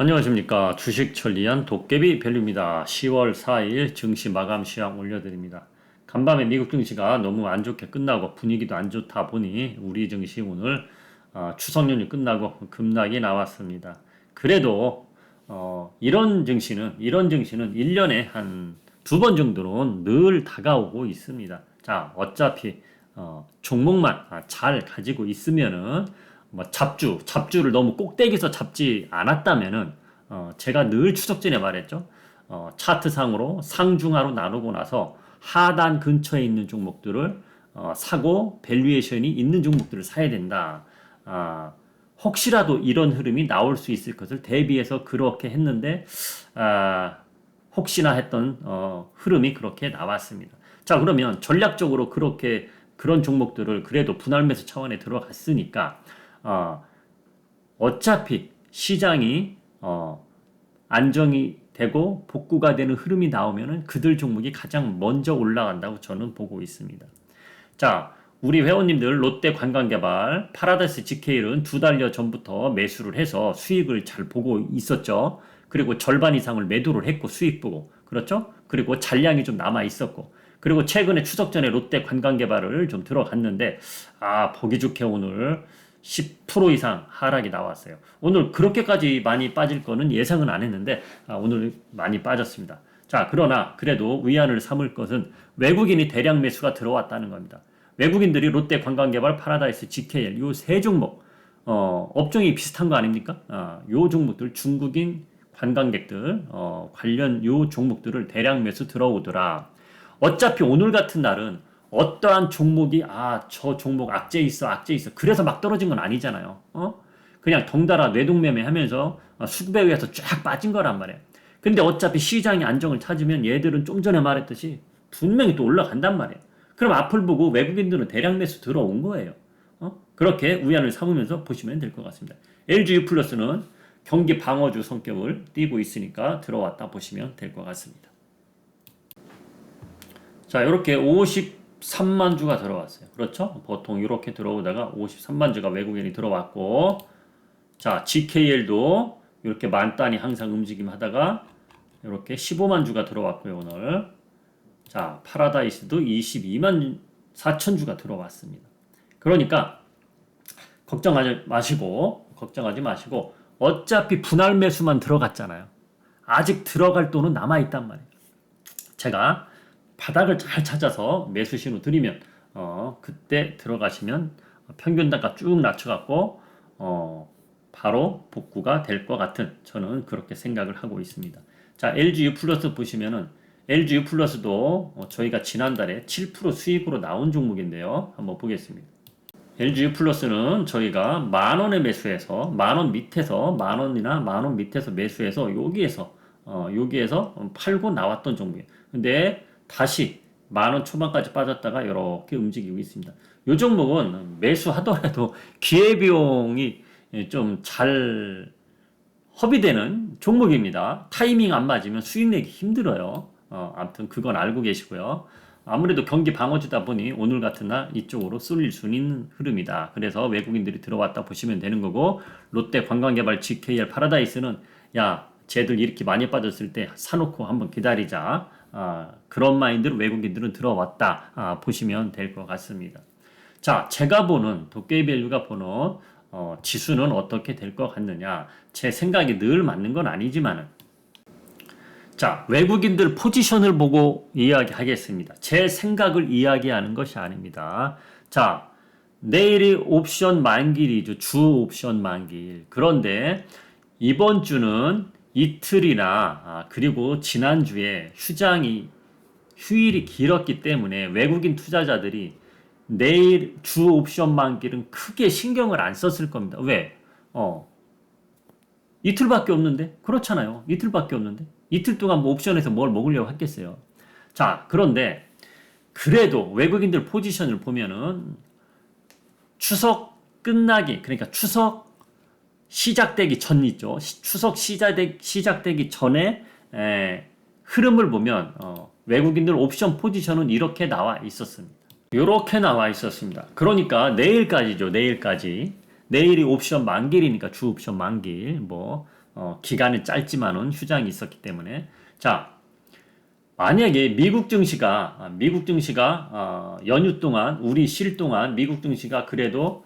안녕하십니까. 주식 천리안 도깨비 밸류입니다. 10월 4일 증시 마감 시황 올려드립니다. 간밤에 미국 증시가 너무 안 좋게 끝나고 분위기도 안 좋다 보니 우리 증시 오늘 추석 연휴 끝나고 급락이 나왔습니다. 그래도 이런 증시는 1년에 한 두 번 정도는 늘 다가오고 있습니다. 자, 어차피 종목만 잘 가지고 있으면은 뭐 잡주를 너무 꼭대기에서 잡지 않았다면은 제가 늘 추석 전에 말했죠. 차트상으로 상중하로 나누고 나서 하단 근처에 있는 종목들을 사고 밸류에이션이 있는 종목들을 사야 된다. 혹시라도 이런 흐름이 나올 수 있을 것을 대비해서 그렇게 했는데 혹시나 했던 흐름이 그렇게 나왔습니다. 자, 그러면 전략적으로 그런 종목들을 그래도 분할 매수 차원에 들어갔으니까 어차피 시장이 안정이 되고 복구가 되는 흐름이 나오면은 그들 종목이 가장 먼저 올라간다고 저는 보고 있습니다. 자, 우리 회원님들 롯데 관광개발, 파라다이스 GK는 두 달여 전부터 매수를 해서 수익을 잘 보고 있었죠. 그리고 절반 이상을 매도를 했고 수익 보고 그렇죠? 그리고 잔량이 좀 남아 있었고 그리고 최근에 추석 전에 롯데 관광개발을 좀 들어갔는데 보기 좋게 오늘 10% 이상 하락이 나왔어요. 오늘 그렇게까지 많이 빠질 거는 예상은 안 했는데 오늘 많이 빠졌습니다. 자, 그러나 그래도 위안을 삼을 것은 외국인이 대량 매수가 들어왔다는 겁니다. 외국인들이 롯데 관광개발, 파라다이스, GKL 요 세 종목 업종이 비슷한 거 아닙니까? 요 종목들 중국인 관광객들 관련 요 종목들을 대량 매수 들어오더라. 어차피 오늘 같은 날은 어떠한 종목이 저 종목 악재 있어 그래서 막 떨어진 건 아니잖아요. 그냥 덩달아 뇌동매매 하면서 수급에 의해서 쫙 빠진 거란 말이에요. 근데 어차피 시장이 안정을 찾으면 얘들은 좀 전에 말했듯이 분명히 또 올라간단 말이에요. 그럼 앞을 보고 외국인들은 대량 매수 들어온 거예요. 그렇게 우연을 삼으면서 보시면 될 것 같습니다. LGU 플러스는 경기 방어주 성격을 띠고 있으니까 들어왔다 보시면 될 것 같습니다. 자, 이렇게 53만 주가 들어왔어요. 그렇죠? 보통 이렇게 들어오다가 53만 주가 외국인이 들어왔고, 자, GKL도 이렇게 만 단위 항상 움직임하다가 이렇게 15만 주가 들어왔고요, 오늘. 자, 파라다이스도 22만 4천 주가 들어왔습니다. 그러니까 걱정하지 마시고 어차피 분할 매수만 들어갔잖아요. 아직 들어갈 돈은 남아있단 말이에요. 제가 바닥을 잘 찾아서 매수 신호 드리면 그때 들어가시면 평균 단가 쭉 낮춰갖고 바로 복구가 될 것 같은 저는 그렇게 생각을 하고 있습니다. 자, LGU 플러스 보시면은 LGU 플러스도 저희가 지난달에 7% 수익으로 나온 종목인데요. 한번 보겠습니다. LGU 플러스는 저희가 만원에 매수해서 만원 밑에서 만원이나 만원 밑에서 매수해서 여기에서 팔고 나왔던 종목이에요. 근데 다시 만원 초반까지 빠졌다가 이렇게 움직이고 있습니다. 이 종목은 매수하더라도 기회비용이 좀 잘 허비되는 종목입니다. 타이밍 안 맞으면 수익 내기 힘들어요. 아무튼 그건 알고 계시고요. 아무래도 경기 방어주다 보니 오늘 같은 날 이쪽으로 쏠릴 수 있는 흐름이다. 그래서 외국인들이 들어왔다 보시면 되는 거고, 롯데 관광개발, GKL, 파라다이스는 쟤들 이렇게 많이 빠졌을 때 사놓고 한번 기다리자. 그런 마인드로 외국인들은 들어왔다. 보시면 될 것 같습니다. 자, 제가 보는 도깨비밸류가 보는 지수는 어떻게 될 것 같느냐. 제 생각이 늘 맞는 건 아니지만은 자, 외국인들 포지션을 보고 이야기하겠습니다. 제 생각을 이야기하는 것이 아닙니다. 자, 내일이 옵션 만기이죠. 주 옵션 만기일. 그런데 이번 주는 이틀이나 그리고 지난주에 휴일이 길었기 때문에 외국인 투자자들이 내일 주 옵션 만기일은 크게 신경을 안 썼을 겁니다. 왜? 이틀밖에 없는데? 그렇잖아요. 이틀밖에 없는데? 이틀 동안 뭐 옵션에서 뭘 먹으려고 했겠어요. 자, 그런데 그래도 외국인들 포지션을 보면은 추석 끝나기, 그러니까 추석 시작되기 전 있죠. 추석 시작되기 전에 흐름을 보면 외국인들 옵션 포지션은 이렇게 나와 있었습니다. 이렇게 나와 있었습니다. 그러니까 내일까지죠. 내일이 옵션 만기일이니까 주 옵션 만기일 기간은 짧지만은 휴장이 있었기 때문에. 자, 만약에 미국 증시가 연휴 동안 우리 쉴 동안 미국 증시가 그래도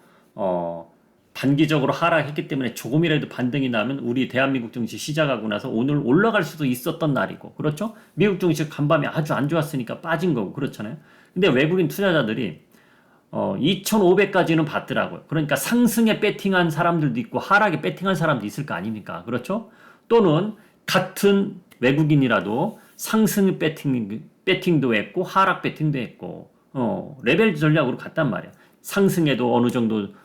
단기적으로 하락했기 때문에 조금이라도 반등이 나면 우리 대한민국 증시 시작하고 나서 오늘 올라갈 수도 있었던 날이고, 그렇죠? 미국 증시 간밤에 아주 안 좋았으니까 빠진 거고, 그렇잖아요. 근데 외국인 투자자들이 2,500까지는 봤더라고요. 그러니까 상승에 배팅한 사람들도 있고 하락에 배팅한 사람도 있을 거 아닙니까? 그렇죠? 또는 같은 외국인이라도 상승 배팅도 했고 하락 배팅도 했고 레벨 전략으로 갔단 말이야. 상승에도 어느 정도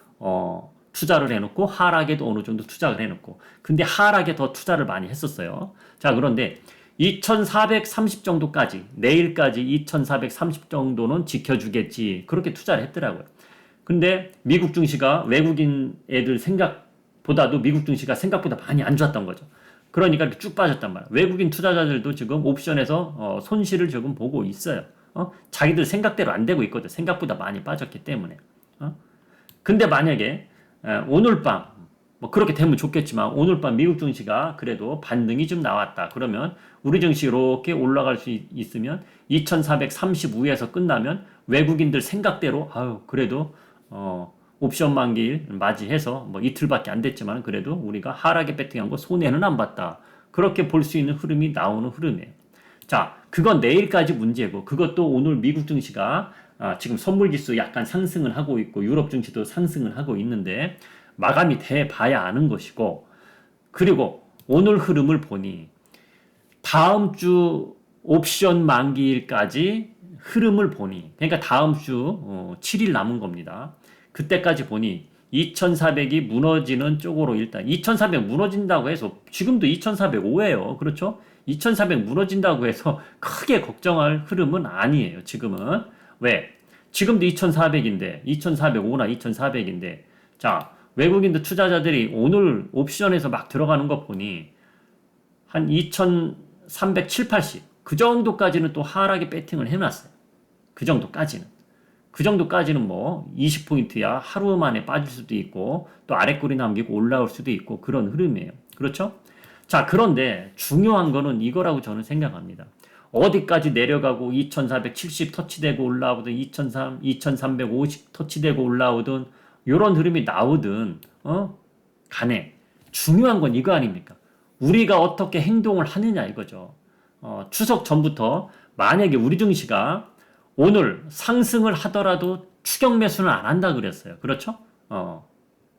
투자를 해놓고 하락에도 어느 정도 투자를 해놓고, 근데 하락에 더 투자를 많이 했었어요. 자, 그런데 2430 정도까지, 내일까지 2430 정도는 지켜주겠지, 그렇게 투자를 했더라고요. 근데 미국 증시가 외국인 애들 생각보다도 미국 증시가 생각보다 많이 안 좋았던 거죠. 그러니까 이렇게 쭉 빠졌단 말이에요. 외국인 투자자들도 지금 옵션에서 손실을 조금 보고 있어요. 자기들 생각대로 안 되고 있거든. 생각보다 많이 빠졌기 때문에. 근데 만약에 오늘 밤, 뭐 그렇게 되면 좋겠지만 오늘 밤 미국 증시가 그래도 반등이 좀 나왔다. 그러면 우리 증시 이렇게 올라갈 수 있으면 2435에서 끝나면 외국인들 생각대로 그래도 옵션 만기일 맞이해서 뭐 이틀밖에 안 됐지만 그래도 우리가 하락에 배팅한 거 손해는 안 봤다. 그렇게 볼 수 있는 흐름이 나오는 흐름이에요. 자, 그건 내일까지 문제고, 그것도 오늘 미국 증시가 지금 선물지수 약간 상승을 하고 있고 유럽 증시도 상승을 하고 있는데 마감이 돼 봐야 아는 것이고, 그리고 오늘 흐름을 보니 다음 주 옵션 만기일까지 흐름을 보니, 그러니까 다음 주 7일 남은 겁니다. 그때까지 보니 2400이 무너지는 쪽으로, 일단 2400 무너진다고 해서 지금도 2405예요. 그렇죠? 2400 무너진다고 해서 크게 걱정할 흐름은 아니에요. 지금은. 왜? 지금도 2400인데 2405나 2400인데, 자, 외국인들 투자자들이 오늘 옵션에서 막 들어가는 거 보니 한 2370, 80 그 정도까지는 또 하락에 배팅을 해놨어요. 그 정도까지는 뭐 20포인트야 하루 만에 빠질 수도 있고 또 아랫골이 남기고 올라올 수도 있고 그런 흐름이에요. 그렇죠? 자, 그런데 중요한 거는 이거라고 저는 생각합니다. 어디까지 내려가고 2470 터치되고 올라오든 2350 터치되고 올라오든 요런 흐름이 나오든 간에 중요한 건 이거 아닙니까? 우리가 어떻게 행동을 하느냐 이거죠. 추석 전부터 만약에 우리 증시가 오늘 상승을 하더라도 추격 매수는 안 한다 그랬어요. 그렇죠?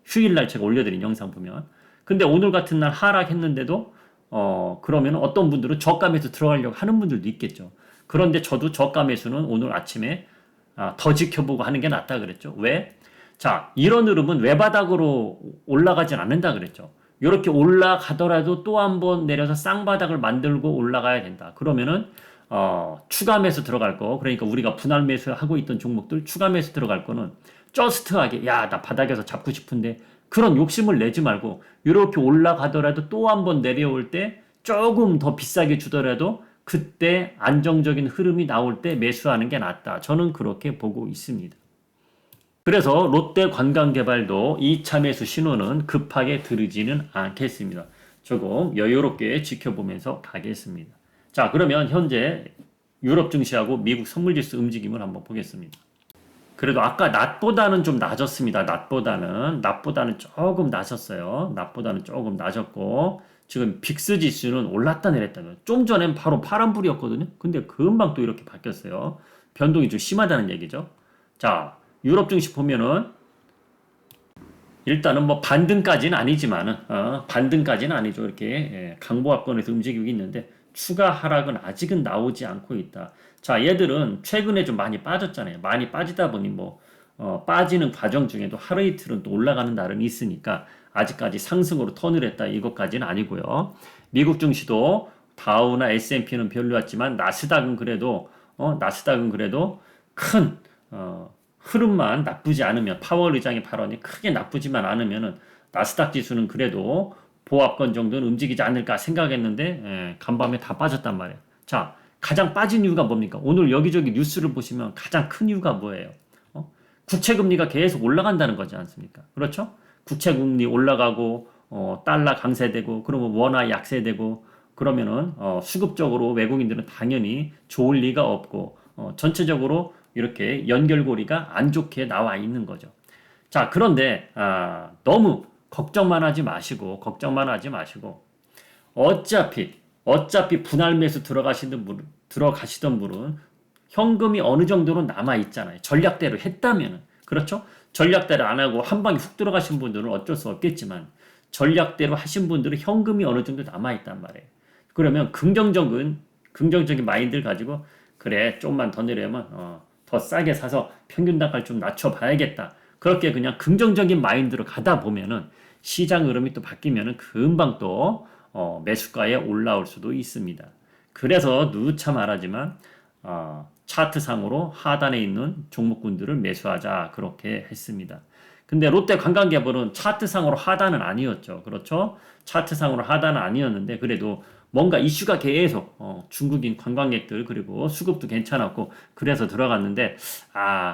휴일날 제가 올려드린 영상 보면. 근데 오늘 같은 날 하락했는데도 그러면 어떤 분들은 저가 매수 들어가려고 하는 분들도 있겠죠. 그런데 저도 저가 매수는 오늘 아침에 더 지켜보고 하는 게 낫다 그랬죠. 왜? 자, 이런 흐름은 외바닥으로 올라가진 않는다 그랬죠. 이렇게 올라가더라도 또 한 번 내려서 쌍바닥을 만들고 올라가야 된다. 그러면은 추가 매수 들어갈 거, 그러니까 우리가 분할 매수하고 있던 종목들 추가 매수 들어갈 거는 저스트하게, 야, 나 바닥에서 잡고 싶은데 그런 욕심을 내지 말고 이렇게 올라가더라도 또 한 번 내려올 때 조금 더 비싸게 주더라도 그때 안정적인 흐름이 나올 때 매수하는 게 낫다. 저는 그렇게 보고 있습니다. 그래서 롯데 관광개발도 2차 매수 신호는 급하게 들이지는 않겠습니다. 조금 여유롭게 지켜보면서 가겠습니다. 자, 그러면 현재 유럽 증시하고 미국 선물지수 움직임을 한번 보겠습니다. 그래도 아까 낮보다는 좀 낮았습니다. 낮보다는 조금 낮았어요. 낮보다는 조금 낮았고, 지금 빅스 지수는 올랐다 내렸다. 좀 전엔 바로 파란불이었거든요. 근데 금방 또 이렇게 바뀌었어요. 변동이 좀 심하다는 얘기죠. 자, 유럽 증시 보면은 일단은 뭐 반등까지는 아니지만은 반등까지는 아니죠. 이렇게 강보합권에서 움직이고 있는데 추가 하락은 아직은 나오지 않고 있다. 자, 얘들은 최근에 좀 많이 빠졌잖아요. 많이 빠지다 보니 뭐 빠지는 과정 중에도 하루 이틀은 또 올라가는 날은 있으니까 아직까지 상승으로 턴을 했다 이것까지는 아니고요. 미국 증시도 다우나 S&P는 별로였지만 나스닥은 그래도 큰 흐름만 나쁘지 않으면, 파월 의장의 발언이 크게 나쁘지만 않으면은 나스닥 지수는 그래도 보합권 정도는 움직이지 않을까 생각했는데 간밤에 다 빠졌단 말이에요. 자, 가장 빠진 이유가 뭡니까? 오늘 여기저기 뉴스를 보시면 가장 큰 이유가 뭐예요? 국채금리가 계속 올라간다는 거지 않습니까? 그렇죠? 국채금리 올라가고 달러 강세되고 그러면 원화 약세되고 그러면은 수급적으로 외국인들은 당연히 좋을 리가 없고 전체적으로 이렇게 연결고리가 안 좋게 나와 있는 거죠. 자, 그런데 너무 걱정만 하지 마시고 어차피 분할 매수 들어가시던 분은 현금이 어느 정도는 남아 있잖아요. 전략대로 했다면은. 그렇죠? 전략대로 안 하고 한 방에 훅 들어가신 분들은 어쩔 수 없겠지만 전략대로 하신 분들은 현금이 어느 정도 남아 있단 말이에요. 그러면 긍정적인 마인드를 가지고 그래 좀만 더 내려면 더 싸게 사서 평균 단가를 좀 낮춰봐야겠다. 그렇게 그냥 긍정적인 마인드로 가다 보면은 시장 흐름이 또 바뀌면은 금방 또 매수가에 올라올 수도 있습니다. 그래서 누차 말하지만 차트상으로 하단에 있는 종목군들을 매수하자 그렇게 했습니다. 근데 롯데 관광개발은 차트상으로 하단은 아니었죠. 그렇죠? 차트상으로 하단은 아니었는데 그래도 뭔가 이슈가 계속 중국인 관광객들 그리고 수급도 괜찮았고 그래서 들어갔는데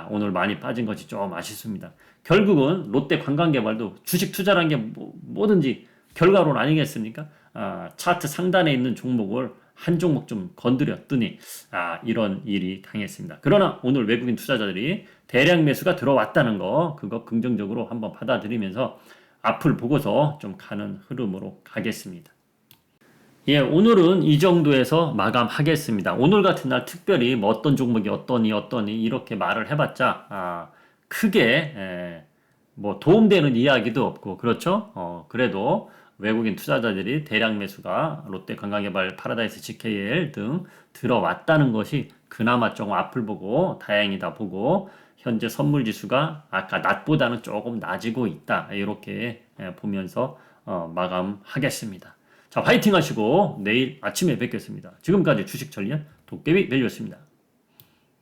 오늘 많이 빠진 것이 좀 아쉽습니다. 결국은 롯데 관광개발도 주식 투자라는 게 뭐든지 결과론 아니겠습니까? 차트 상단에 있는 종목을 한 종목 좀 건드렸더니 이런 일이 당했습니다. 그러나 오늘 외국인 투자자들이 대량 매수가 들어왔다는 거 그거 긍정적으로 한번 받아들이면서 앞을 보고서 좀 가는 흐름으로 가겠습니다. 예, 오늘은 이 정도에서 마감하겠습니다. 오늘 같은 날 특별히 뭐 어떤 종목이 어떠니 이렇게 말을 해봤자 크게 뭐 도움되는 이야기도 없고 그렇죠? 그래도 외국인 투자자들이 대량 매수가 롯데 관광개발, 파라다이스 GKL 등 들어왔다는 것이 그나마 조금 앞을 보고 다행이다 보고 현재 선물 지수가 아까 낮보다는 조금 낮아지고 있다 이렇게 보면서 마감하겠습니다. 자, 화이팅 하시고 내일 아침에 뵙겠습니다. 지금까지 주식 전략 도깨비 밸류였습니다.